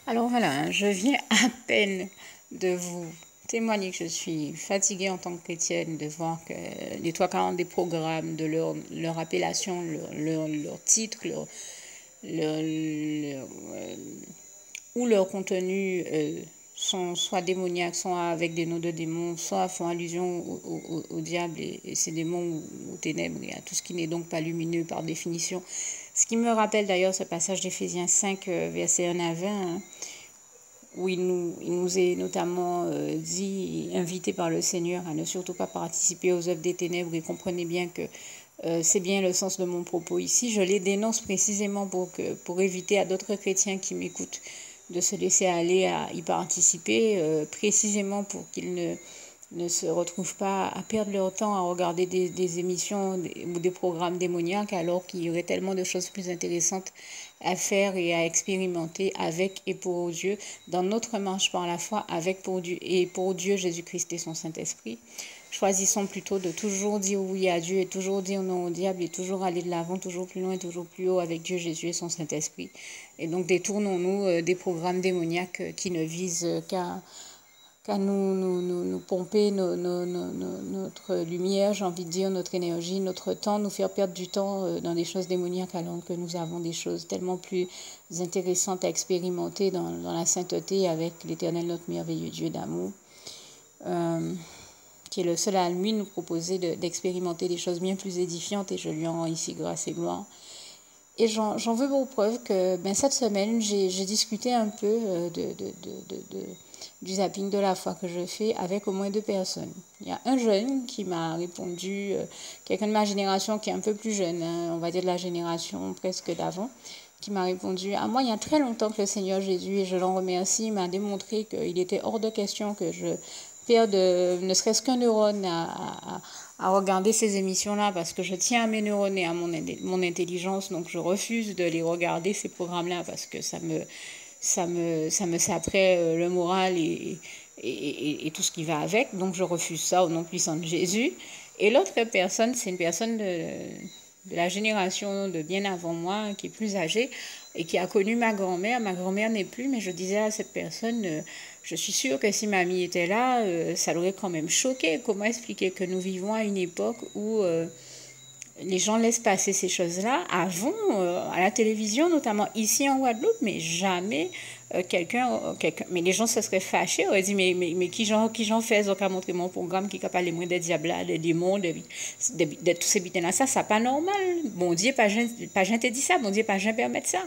Alors voilà, je viens à peine de vous témoigner que je suis fatiguée en tant que chrétienne de voir que les trois quarts des programmes, de leur appellation, leur titre, ou leur contenu sont soit démoniaques, soit avec des noms de démons, soit font allusion au diable et ses démons ou aux ténèbres et à tout ce qui n'est donc pas lumineux par définition. Ce qui me rappelle d'ailleurs ce passage d'Éphésiens 5, verset 1 à 20, hein, où il nous est notamment dit, invité par le Seigneur à ne surtout pas participer aux œuvres des ténèbres, et comprenez bien que c'est bien le sens de mon propos ici. Je les dénonce précisément pour éviter à d'autres chrétiens qui m'écoutent de se laisser aller à y participer, précisément pour qu'ils ne se retrouvent pas à perdre leur temps à regarder des émissions ou des programmes démoniaques alors qu'il y aurait tellement de choses plus intéressantes à faire et à expérimenter avec et pour Dieu dans notre marche par la foi avec pour Dieu Jésus-Christ et son Saint-Esprit. Choisissons plutôt de toujours dire oui à Dieu et toujours dire non au diable et toujours aller de l'avant, toujours plus loin, toujours plus haut avec Dieu, Jésus et son Saint-Esprit. Et donc détournons-nous des programmes démoniaques qui ne visent qu'à nous pomper notre lumière, j'ai envie de dire, notre énergie, notre temps, nous faire perdre du temps dans des choses démoniaques alors que nous avons des choses tellement plus intéressantes à expérimenter dans la sainteté avec l'Éternel, notre merveilleux Dieu d'amour, qui est le seul à lui nous proposer d'expérimenter des choses bien plus édifiantes, et je lui en rends ici grâce et gloire. Et j'en veux pour preuve que cette semaine, j'ai discuté un peu du zapping de la foi que je fais avec au moins 2 personnes. Il y a un jeune qui m'a répondu, quelqu'un de ma génération qui est un peu plus jeune, hein, on va dire de la génération presque d'avant, qui m'a répondu: à moi, il y a très longtemps que le Seigneur Jésus, et je l'en remercie, m'a démontré qu'il était hors de question que je perde ne serait-ce qu'un neurone à regarder ces émissions-là, parce que je tiens à mes neurones et à mon intelligence, donc je refuse de les regarder, ces programmes-là, parce que ça me saperait le moral et tout ce qui va avec, donc je refuse ça au nom puissant de Jésus. Et l'autre personne, c'est une personne de la génération de bien avant moi, qui est plus âgée et qui a connu ma grand-mère. Ma grand-mère n'est plus, mais je disais à cette personne, je suis sûre que si mamie était là, ça l'aurait quand même choqué. Comment expliquer que nous vivons à une époque où les gens laissent passer ces choses-là avant, à la télévision, notamment ici en Guadeloupe, mais jamais mais les gens se seraient fâchés, auraient dit, mais qui j'en fais, ils ont montré mon programme, qui parle moins des diables, des démons, de tous ces bitins-là, ça pas normal. Bon Dieu, pas gente dit ça, bon Dieu, pas gente permettre ça.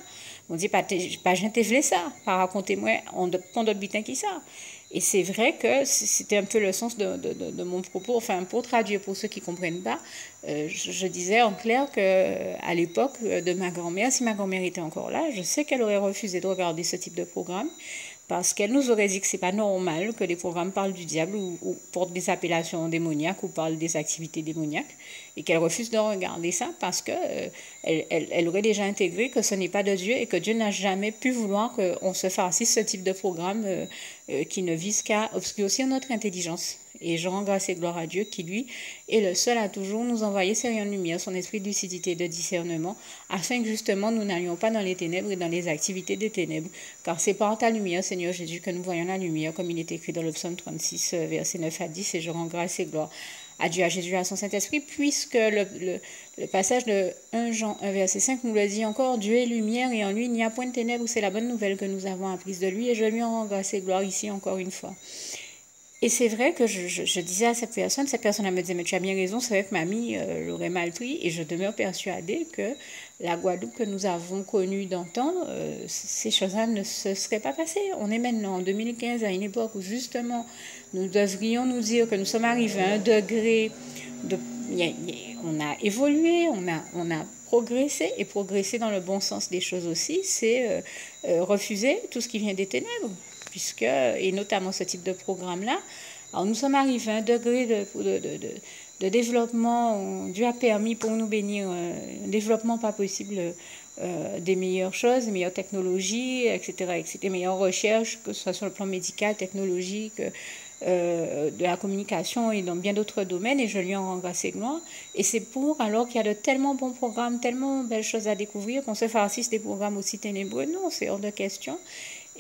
Bon Dieu, pas gente voulait ça, pas raconter-moi, on d'autres bitins qui ça. Et c'est vrai que c'était un peu le sens de mon propos, enfin, pour traduire pour ceux qui ne comprennent pas, je disais en clair qu'à l'époque de ma grand-mère, si ma grand-mère était encore là, je sais qu'elle aurait refusé de regarder ce type de programme, parce qu'elle nous aurait dit que c'est pas normal que les programmes parlent du diable ou portent des appellations démoniaques ou parlent des activités démoniaques, et qu'elle refuse de regarder ça parce que elle aurait déjà intégré que ce n'est pas de Dieu et que Dieu n'a jamais pu vouloir qu'on se farcisse ce type de programme qui ne vise qu'à obscurcir notre intelligence. Et je rends grâce et gloire à Dieu qui, lui, est le seul à toujours nous envoyer ses rayons de lumière, son esprit de lucidité et de discernement, afin que justement nous n'allions pas dans les ténèbres et dans les activités des ténèbres. Car c'est par ta lumière, Seigneur Jésus, que nous voyons la lumière, comme il est écrit dans le psaume 36, versets 9 à 10, et je rends grâce et gloire à Dieu, à Jésus, à son Saint-Esprit, puisque le passage de 1 Jean 1, verset 5 nous le dit encore: Dieu est lumière et en lui il n'y a point de ténèbres. C'est la bonne nouvelle que nous avons apprise de lui, et je lui en rends grâce et gloire ici encore une fois. Et c'est vrai que je disais à cette personne elle me disait, mais tu as bien raison, c'est vrai que mamie l'aurait mal pris, et je demeure persuadée que la Guadeloupe que nous avons connue d'antan, ces choses-là ne se seraient pas passées. On est maintenant en 2015 à une époque où justement nous devrions nous dire que nous sommes arrivés à un degré de... On a évolué, on a progressé, et progresser dans le bon sens des choses aussi, c'est refuser tout ce qui vient des ténèbres, puisque, et notamment ce type de programme-là. Alors nous sommes arrivés à un degré de développement, Dieu a permis pour nous bénir, un développement pas possible, des meilleures choses, des meilleures technologies, etc., etc., meilleures recherches, que ce soit sur le plan médical, technologique, de la communication et dans bien d'autres domaines, et je lui en rends grâce et gloire. Et c'est pour, alors qu'il y a de tellement bons programmes, tellement belles choses à découvrir, qu'on se farcisse des programmes aussi ténébreux. Non, c'est hors de question.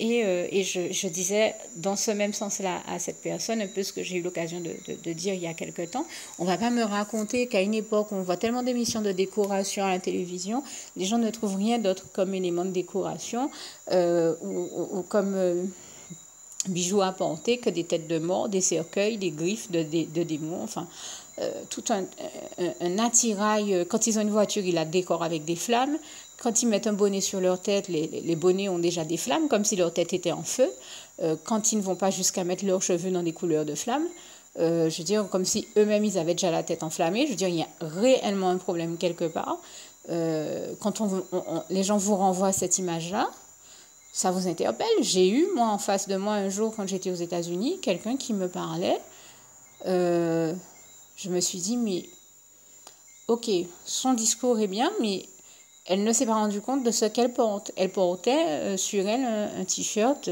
Et je disais dans ce même sens-là à cette personne un peu ce que j'ai eu l'occasion de dire il y a quelque temps. On ne va pas me raconter qu'à une époque où on voit tellement d'émissions de décoration à la télévision, les gens ne trouvent rien d'autre comme élément de décoration ou comme bijoux à porter que des têtes de mort, des cercueils, des griffes de démons, enfin tout un attirail. Quand ils ont une voiture, ils la décorent avec des flammes. Quand ils mettent un bonnet sur leur tête, les bonnets ont déjà des flammes, comme si leur tête était en feu. Quand ils ne vont pas jusqu'à mettre leurs cheveux dans des couleurs de flammes, je veux dire, comme si eux-mêmes, ils avaient déjà la tête enflammée. Je veux dire, il y a réellement un problème quelque part. Quand les gens vous renvoient cette image-là, ça vous interpelle. J'ai eu, moi, en face de moi, un jour, quand j'étais aux États-Unis, quelqu'un qui me parlait. Je me suis dit, mais ok, son discours est bien, mais elle ne s'est pas rendue compte de ce qu'elle porte. Elle portait sur elle un t-shirt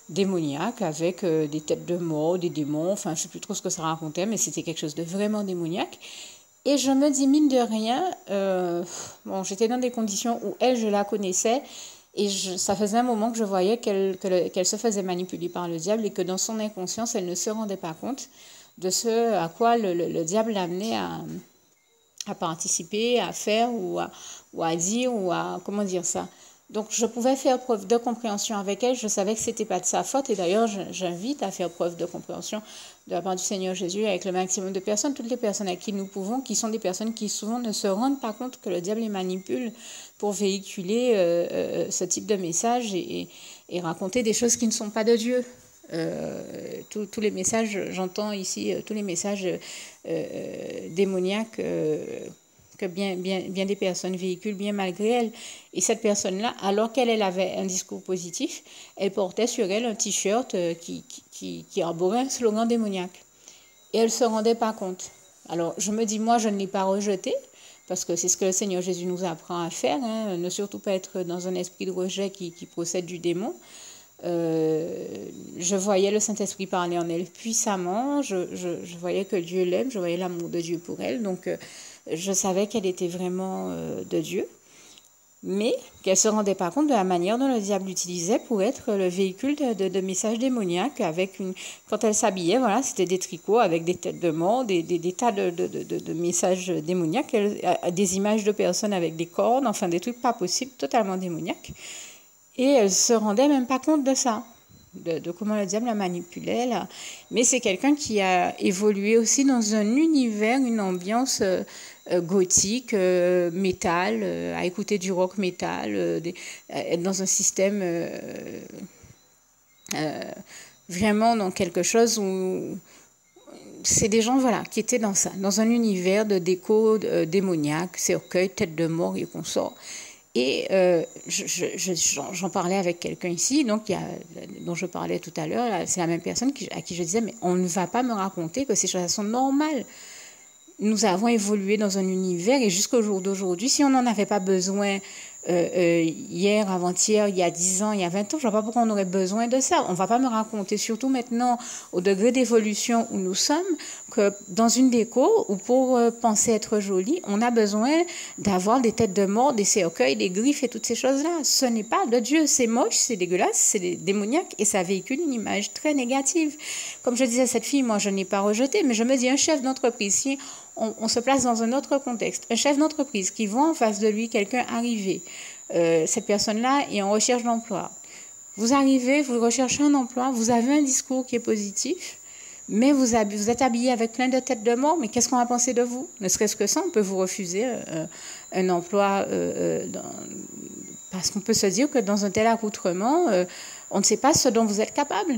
démoniaque avec des têtes de mort, des démons, enfin je ne sais plus trop ce que ça racontait, mais c'était quelque chose de vraiment démoniaque. Et je me dis, mine de rien, bon, j'étais dans des conditions où elle, je la connaissais, et ça faisait un moment que je voyais qu'elle se faisait manipuler par le diable et que dans son inconscience, elle ne se rendait pas compte de ce à quoi le diable l'amenait à participer, à faire ou à dire ou à, comment dire ça. Donc, je pouvais faire preuve de compréhension avec elle. Je savais que ce n'était pas de sa faute. Et d'ailleurs, j'invite à faire preuve de compréhension de la part du Seigneur Jésus avec le maximum de personnes, toutes les personnes à qui nous pouvons, qui sont des personnes qui souvent ne se rendent pas compte que le diable les manipule pour véhiculer ce type de message et raconter des choses qui ne sont pas de Dieu. Tous les messages, j'entends ici tous les messages démoniaques que bien des personnes véhiculent, bien malgré elle. Et cette personne-là, alors qu'elle avait un discours positif, elle portait sur elle un t-shirt qui arborait un slogan démoniaque. Et elle ne se rendait pas compte. Alors, je me dis, moi, je ne l'ai pas rejeté, parce que c'est ce que le Seigneur Jésus nous apprend à faire, hein, ne surtout pas être dans un esprit de rejet qui procède du démon. Je voyais le Saint-Esprit parler en elle puissamment, je voyais que Dieu l'aime, je voyais l'amour de Dieu pour elle, donc je savais qu'elle était vraiment de Dieu, mais qu'elle ne se rendait pas compte de la manière dont le diable l'utilisait pour être le véhicule de messages démoniaques. Quand elle s'habillait, voilà, c'était des tricots avec des têtes de mort, des tas de messages démoniaques, des images de personnes avec des cornes, enfin des trucs pas possibles, totalement démoniaques. Et elle ne se rendait même pas compte de ça, de comment le diable la manipulait. Là. Mais c'est quelqu'un qui a évolué aussi dans un univers, une ambiance gothique, métal, à écouter du rock métal, être dans un système vraiment dans quelque chose où c'est des gens voilà, qui étaient dans ça, dans un univers de déco démoniaque, cercueil, tête de mort et consorts. Et j'en parlais avec quelqu'un ici, donc dont je parlais tout à l'heure, c'est la même personne à qui je disais, mais on ne va pas me raconter que ces choses sont normales. Nous avons évolué dans un univers et jusqu'au jour d'aujourd'hui, si on n'en avait pas besoin hier, avant-hier, il y a 10 ans, il y a 20 ans, je ne vois pas pourquoi on aurait besoin de ça. On ne va pas me raconter, surtout maintenant, au degré d'évolution où nous sommes, que dans une déco, ou pour penser être jolie, on a besoin d'avoir des têtes de mort, des cercueils, des griffes et toutes ces choses-là. Ce n'est pas de Dieu, c'est moche, c'est dégueulasse, c'est démoniaque et ça véhicule une image très négative. Comme je disais à cette fille, moi je n'ai pas rejeté, mais je me dis, un chef d'entreprise, si on se place dans un autre contexte, un chef d'entreprise qui voit en face de lui quelqu'un arriver, cette personne-là est en recherche d'emploi. Vous arrivez, vous recherchez un emploi, vous avez un discours qui est positif, mais vous êtes habillé avec plein de têtes de mort, mais qu'est-ce qu'on va penser de vous? Ne serait-ce que ça, on peut vous refuser un emploi parce qu'on peut se dire que dans un tel accoutrement, on ne sait pas ce dont vous êtes capable.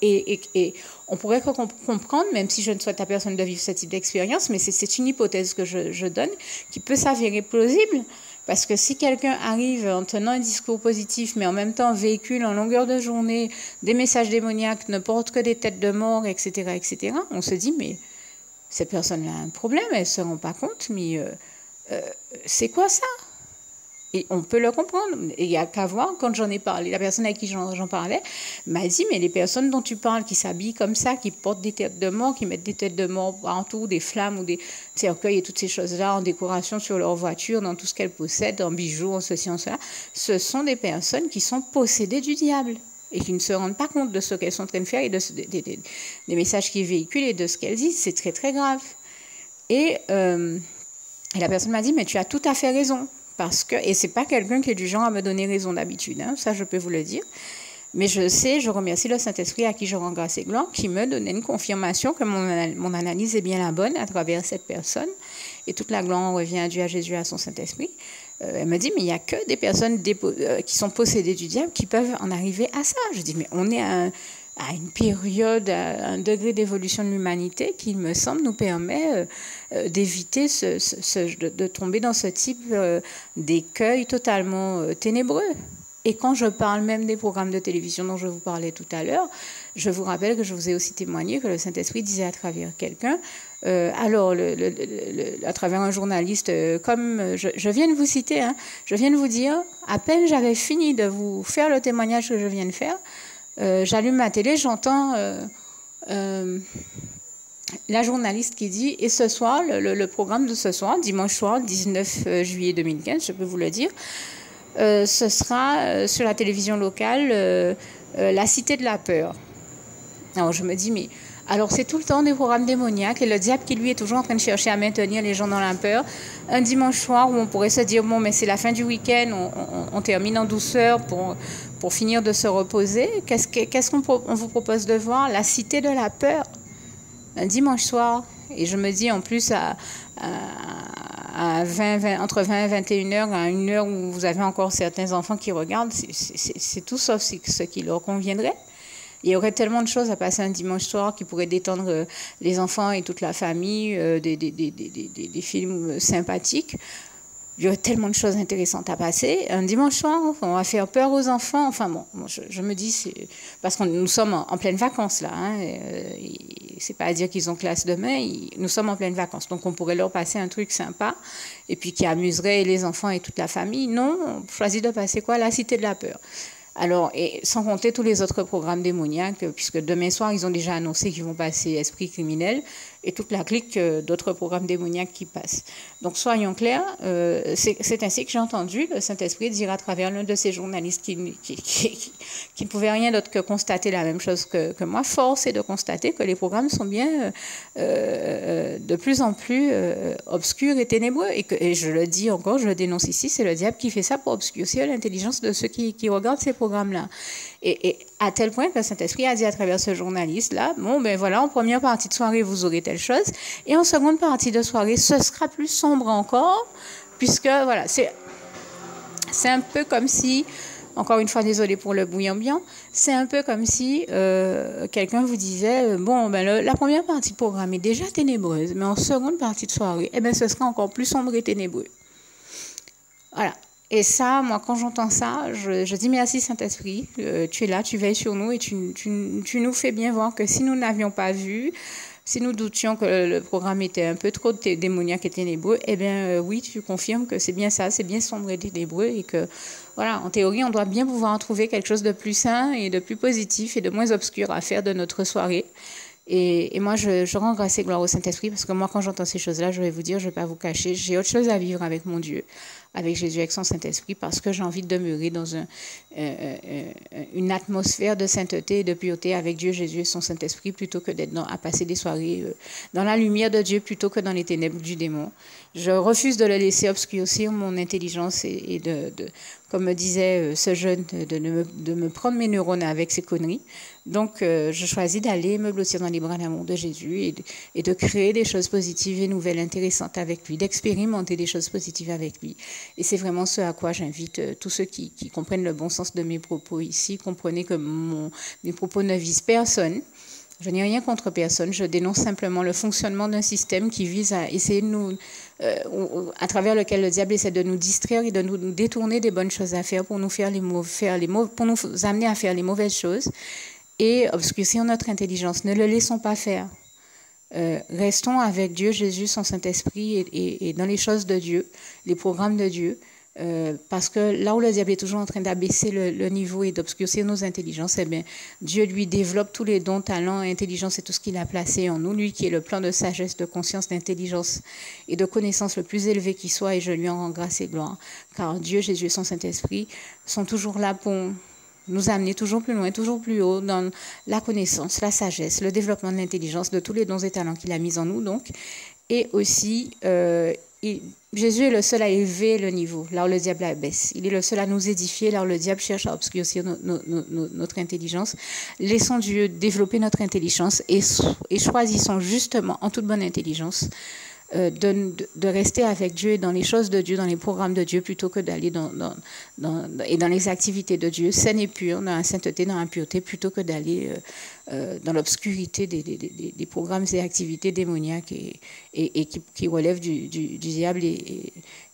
Et on pourrait comprendre, même si je ne souhaite à personne de vivre ce type d'expérience, mais c'est une hypothèse que je donne qui peut s'avérer plausible. Parce que si quelqu'un arrive en tenant un discours positif, mais en même temps véhicule en longueur de journée des messages démoniaques, ne porte que des têtes de mort, etc., etc., on se dit, mais cette personne-là a un problème, elle ne se rend pas compte, mais c'est quoi ça? Et on peut le comprendre. Et il n'y a qu'à voir, quand j'en ai parlé, la personne avec qui j'en parlais m'a dit, mais les personnes dont tu parles, qui s'habillent comme ça, qui portent des têtes de mort, qui mettent des têtes de mort partout, des flammes ou des cercueils et toutes ces choses-là en décoration sur leur voiture, dans tout ce qu'elles possèdent, en bijoux, en ceci, en cela, ce sont des personnes qui sont possédées du diable et qui ne se rendent pas compte de ce qu'elles sont en train de faire et des messages qu'ils véhiculent et de ce qu'elles disent. C'est très, très grave. Et la personne m'a dit, mais tu as tout à fait raison. Parce que, et ce n'est pas quelqu'un qui est du genre à me donner raison d'habitude, hein, ça je peux vous le dire. Mais je remercie le Saint-Esprit à qui je rends grâce et gloire, qui me donnait une confirmation que mon analyse est bien la bonne à travers cette personne. Et toute la gloire revient à Dieu, à Jésus, à son Saint-Esprit. Elle me dit, mais il n'y a que des personnes qui sont possédées du diable qui peuvent en arriver à ça. Je dis, mais on est à une période, à un degré d'évolution de l'humanité qui, il me semble, nous permet d'éviter de tomber dans ce type d'écueil totalement ténébreux. Et quand je parle même des programmes de télévision dont je vous parlais tout à l'heure, je vous rappelle que je vous ai aussi témoigné que le Saint-Esprit disait à travers quelqu'un, à travers un journaliste, comme je viens de vous citer, hein, je viens de vous dire, à peine j'avais fini de vous faire le témoignage que je viens de faire, j'allume ma télé, j'entends la journaliste qui dit, et ce soir, le programme de ce soir, dimanche soir, 19 juillet 2015, je peux vous le dire, ce sera sur la télévision locale, La Cité de la Peur. Alors je me dis, mais alors c'est tout le temps des programmes démoniaques et le diable qui lui est toujours en train de chercher à maintenir les gens dans la peur. Un dimanche soir où on pourrait se dire, bon, mais c'est la fin du week-end, on termine en douceur pour finir de se reposer. Qu'est-ce qu'on vous propose de voir? La Cité de la Peur, un dimanche soir. Et je me dis, en plus, entre 20 et 21 heures, à une heure où vous avez encore certains enfants qui regardent, c'est tout sauf ce qui leur conviendrait. Il y aurait tellement de choses à passer un dimanche soir qui pourraient détendre les enfants et toute la famille, des films sympathiques. Il y aurait tellement de choses intéressantes à passer. Un dimanche soir, on va faire peur aux enfants. Enfin bon, je me dis, c'est parce que nous sommes en pleine vacances là. Hein, c'est pas à dire qu'ils ont classe demain. Nous sommes en pleine vacances, donc on pourrait leur passer un truc sympa et puis qui amuserait les enfants et toute la famille. Non, on choisit de passer quoi? La Cité de la Peur. Alors, et sans compter tous les autres programmes démoniaques, puisque demain soir, ils ont déjà annoncé qu'ils vont passer Esprit criminel et toute la clique d'autres programmes démoniaques qui passent. Donc, soyons clairs, c'est ainsi que j'ai entendu le Saint-Esprit dire à travers l'un de ces journalistes qui ne pouvait rien d'autre que constater la même chose que moi. Force est de constater que les programmes sont bien de plus en plus obscurs et ténébreux. Et je le dis encore, je le dénonce ici, c'est le diable qui fait ça pour obscurcir l'intelligence de ceux qui regardent ces programmes-là. Et à tel point que le Saint-Esprit a dit à travers ce journaliste-là, bon, ben voilà, en première partie de soirée, vous aurez telle chose, et en seconde partie de soirée, ce sera plus sombre encore, puisque, voilà, c'est un peu comme si, encore une fois, désolé pour le bruit ambiant, c'est un peu comme si quelqu'un vous disait, bon, ben la première partie du programme est déjà ténébreuse, mais en seconde partie de soirée, eh ben, ce sera encore plus sombre et ténébreux. Voilà. Et ça, moi, quand j'entends ça, je dis merci Saint-Esprit, tu es là, tu veilles sur nous et tu nous fais bien voir que si nous n'avions pas vu, si nous doutions que le programme était un peu trop démoniaque et ténébreux, eh bien oui, tu confirmes que c'est bien ça, c'est bien sombre et ténébreux et que, voilà, en théorie, on doit bien pouvoir trouver quelque chose de plus sain et de plus positif et de moins obscur à faire de notre soirée. Et moi, je rends grâce et gloire au Saint-Esprit parce que moi, quand j'entends ces choses-là, je vais vous dire, je ne vais pas vous cacher, j'ai autre chose à vivre avec mon Dieu, avec Jésus, avec son Saint-Esprit, parce que j'ai envie de demeurer dans une atmosphère de sainteté et de pureté avec Dieu, Jésus et son Saint-Esprit, plutôt que d'être à passer des soirées dans la lumière de Dieu, plutôt que dans les ténèbres du démon. Je refuse de le laisser obscurcir mon intelligence et comme me disait ce jeune, de me prendre mes neurones avec ces conneries. Donc, je choisis d'aller me blottir dans les bras d'amour de Jésus et de créer des choses positives et nouvelles, intéressantes avec lui, d'expérimenter des choses positives avec lui. Et c'est vraiment ce à quoi j'invite tous ceux qui comprennent le bon sens de mes propos ici. Comprenez que mes propos ne visent personne. Je n'ai rien contre personne, je dénonce simplement le fonctionnement d'un système qui vise à essayer de nous, à travers lequel le diable essaie de nous distraire et de nous détourner des bonnes choses à faire pour nous pour nous amener à faire les mauvaises choses et obscurcir notre intelligence. Ne le laissons pas faire. Restons avec Dieu, Jésus, son Saint-Esprit et dans les choses de Dieu, les programmes de Dieu. Parce que là où le diable est toujours en train d'abaisser le niveau et d'obscurcir nos intelligences, eh bien, Dieu lui développe tous les dons, talents, intelligence et tout ce qu'il a placé en nous. Lui qui est le plan de sagesse, de conscience, d'intelligence et de connaissance le plus élevé qui soit, et je lui en rends grâce et gloire. Car Dieu, Jésus et son Saint-Esprit sont toujours là pour nous amener toujours plus loin, toujours plus haut dans la connaissance, la sagesse, le développement de l'intelligence, de tous les dons et talents qu'il a mis en nous, donc. Et aussi, Jésus est le seul à élever le niveau, là où le diable abaisse. Il est le seul à nous édifier, là où le diable cherche à obscurcir notre intelligence. Laissons Dieu développer notre intelligence et choisissons justement, en toute bonne intelligence, de rester avec Dieu, dans les choses de Dieu, dans les programmes de Dieu, plutôt que d'aller dans les activités de Dieu, saine et pure, dans la sainteté, dans la pureté, plutôt que d'aller dans l'obscurité des programmes et activités démoniaques et qui relèvent du diable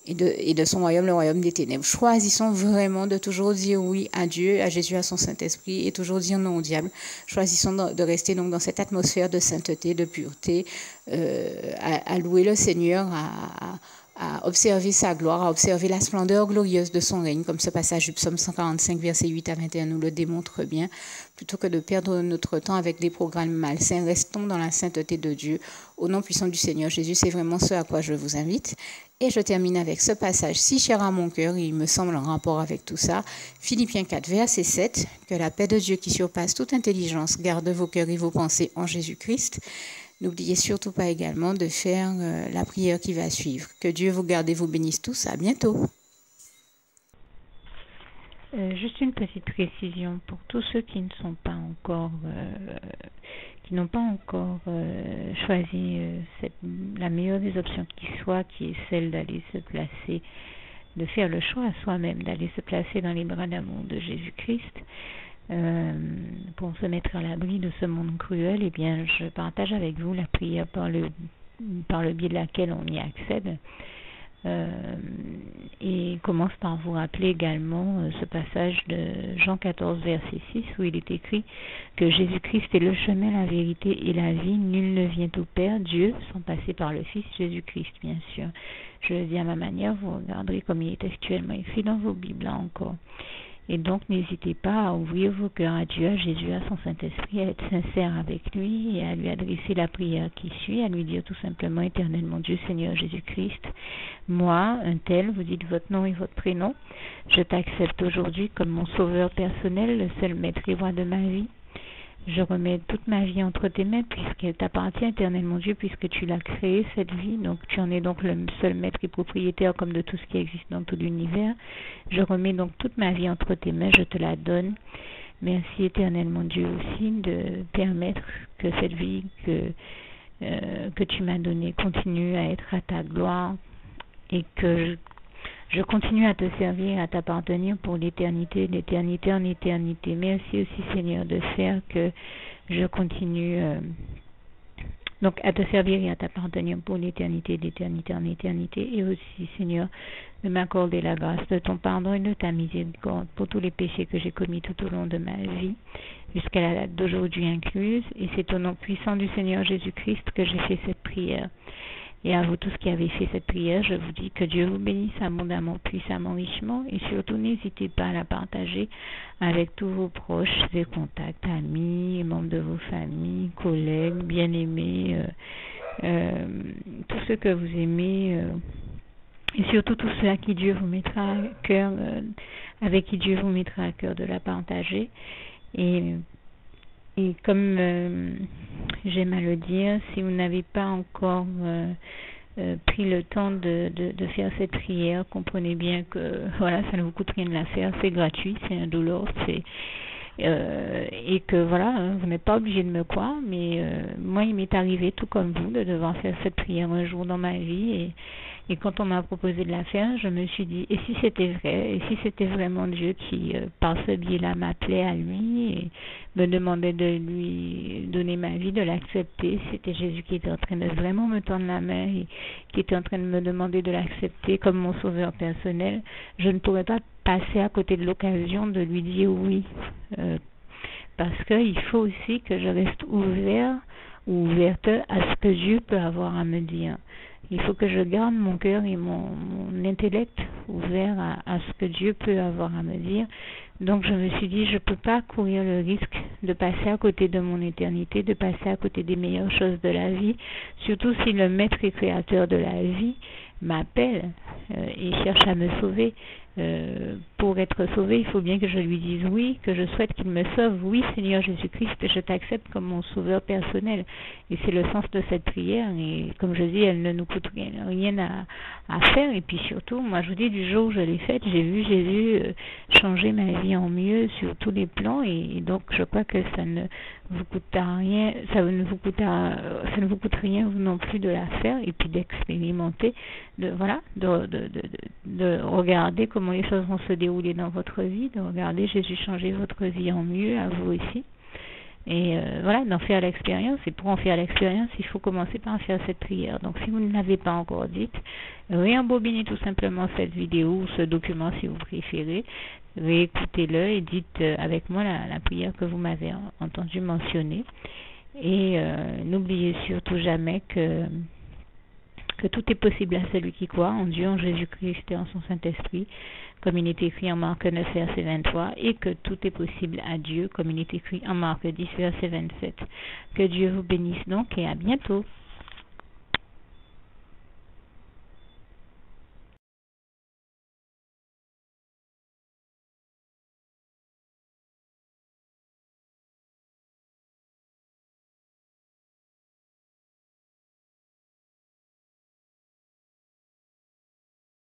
et de son royaume, le royaume des ténèbres. Choisissons vraiment de toujours dire oui à Dieu, à Jésus, à son Saint-Esprit, et toujours dire non au diable. Choisissons de rester donc dans cette atmosphère de sainteté, de pureté, à louer le Seigneur, à observer sa gloire, à observer la splendeur glorieuse de son règne, comme ce passage du psaume 145, versets 8 à 21 nous le démontre bien. Plutôt que de perdre notre temps avec des programmes malsains, restons dans la sainteté de Dieu. Au nom puissant du Seigneur Jésus, c'est vraiment ce à quoi je vous invite. Et je termine avec ce passage si cher à mon cœur, il me semble en rapport avec tout ça. Philippiens 4, verset 7, que la paix de Dieu qui surpasse toute intelligence garde vos cœurs et vos pensées en Jésus-Christ. N'oubliez surtout pas également de faire la prière qui va suivre. Que Dieu vous garde et vous bénisse tous. À bientôt. Juste une petite précision pour tous ceux qui ne sont pas encore, qui n'ont pas encore choisi la meilleure des options qui soit, qui est celle d'aller se placer, de faire le choix à soi-même, d'aller se placer dans les bras d'amour de Jésus-Christ. Pour se mettre à l'abri de ce monde cruel, eh bien, je partage avec vous la prière par le biais de laquelle on y accède. Et commence par vous rappeler également ce passage de Jean 14, verset 6, où il est écrit que Jésus-Christ est le chemin, la vérité et la vie. Nul ne vient au Père, Dieu, sans passer par le Fils Jésus-Christ, bien sûr. Je le dis à ma manière, vous regarderez comme il est actuellement écrit dans vos Bibles là encore. Et donc, n'hésitez pas à ouvrir vos cœurs à Dieu, à Jésus, à son Saint-Esprit, à être sincère avec lui et à lui adresser la prière qui suit, à lui dire tout simplement, Éternel mon Dieu, Seigneur Jésus-Christ, moi, un tel, vous dites votre nom et votre prénom, je t'accepte aujourd'hui comme mon sauveur personnel, le seul maître et roi de ma vie. Je remets toute ma vie entre tes mains puisqu'elle t'appartient, Éternel mon Dieu, puisque tu l'as créée, cette vie. Donc tu en es donc le seul maître et propriétaire comme de tout ce qui existe dans tout l'univers. Je remets donc toute ma vie entre tes mains, je te la donne. Merci, Éternel mon Dieu, aussi de permettre que cette vie que tu m'as donnée continue à être à ta gloire et que je continue à te servir, à t'appartenir pour l'éternité, d'éternité en éternité. Merci aussi, Seigneur, de faire que je continue donc à te servir et à t'appartenir pour l'éternité, d'éternité en éternité. Et aussi, Seigneur, de m'accorder la grâce de ton pardon et de ta miséricorde pour tous les péchés que j'ai commis tout au long de ma vie, jusqu'à la date d'aujourd'hui incluse. Et c'est au nom puissant du Seigneur Jésus-Christ que j'ai fait cette prière. Et à vous tous qui avez fait cette prière, je vous dis que Dieu vous bénisse abondamment, puissamment, richement, et surtout n'hésitez pas à la partager avec tous vos proches et contacts, amis, membres de vos familles, collègues, bien-aimés, tous ceux que vous aimez, et surtout tous ceux à qui Dieu vous mettra à cœur, avec qui Dieu vous mettra à cœur de la partager. Et comme j'aime à le dire, si vous n'avez pas encore pris le temps de faire cette prière, comprenez bien que voilà, ça ne vous coûte rien de la faire, c'est gratuit, c'est indolore, et que voilà, vous n'êtes pas obligé de me croire, mais moi il m'est arrivé tout comme vous de devoir faire cette prière un jour dans ma vie, et quand on m'a proposé de la faire, je me suis dit, et si c'était vrai, et si c'était vraiment Dieu qui, par ce biais-là, m'appelait à lui et me demandait de lui donner ma vie, de l'accepter, c'était Jésus qui était en train de vraiment me tendre la main et qui était en train de me demander de l'accepter comme mon sauveur personnel, je ne pourrais pas passer à côté de l'occasion de lui dire oui, parce qu'il faut aussi que je reste ouvert ou ouverte à ce que Dieu peut avoir à me dire. Il faut que je garde mon cœur et mon intellect ouvert à ce que Dieu peut avoir à me dire. Donc je me suis dit, je ne peux pas courir le risque de passer à côté de mon éternité, de passer à côté des meilleures choses de la vie, surtout si le maître et créateur de la vie m'appelle et cherche à me sauver. Pour être sauvé, il faut bien que je lui dise oui, que je souhaite qu'il me sauve. Oui, Seigneur Jésus-Christ, je t'accepte comme mon sauveur personnel. Et c'est le sens de cette prière. Et comme je dis, elle ne nous coûte rien à faire. Et puis surtout, moi je vous dis, du jour où je l'ai faite, j'ai vu Jésus changer ma vie en mieux sur tous les plans. Et donc je crois que ça ne vous coûtera rien, ça ne vous coûte rien vous non plus de la faire et puis d'expérimenter, de regarder comment les choses vont se dérouler dans votre vie, de regarder Jésus changer votre vie en mieux, à vous aussi. Et d'en faire l'expérience. Et pour en faire l'expérience, il faut commencer par en faire cette prière. Donc si vous ne l'avez pas encore dite, réembobinez tout simplement cette vidéo ou ce document si vous préférez. Réécoutez-le et dites avec moi la prière que vous m'avez entendu mentionner. Et n'oubliez surtout jamais que tout est possible à celui qui croit en Dieu, en Jésus-Christ et en son Saint-Esprit, comme il est écrit en Marc 9, verset 23, et que tout est possible à Dieu, comme il est écrit en Marc 10, verset 27. Que Dieu vous bénisse donc et à bientôt.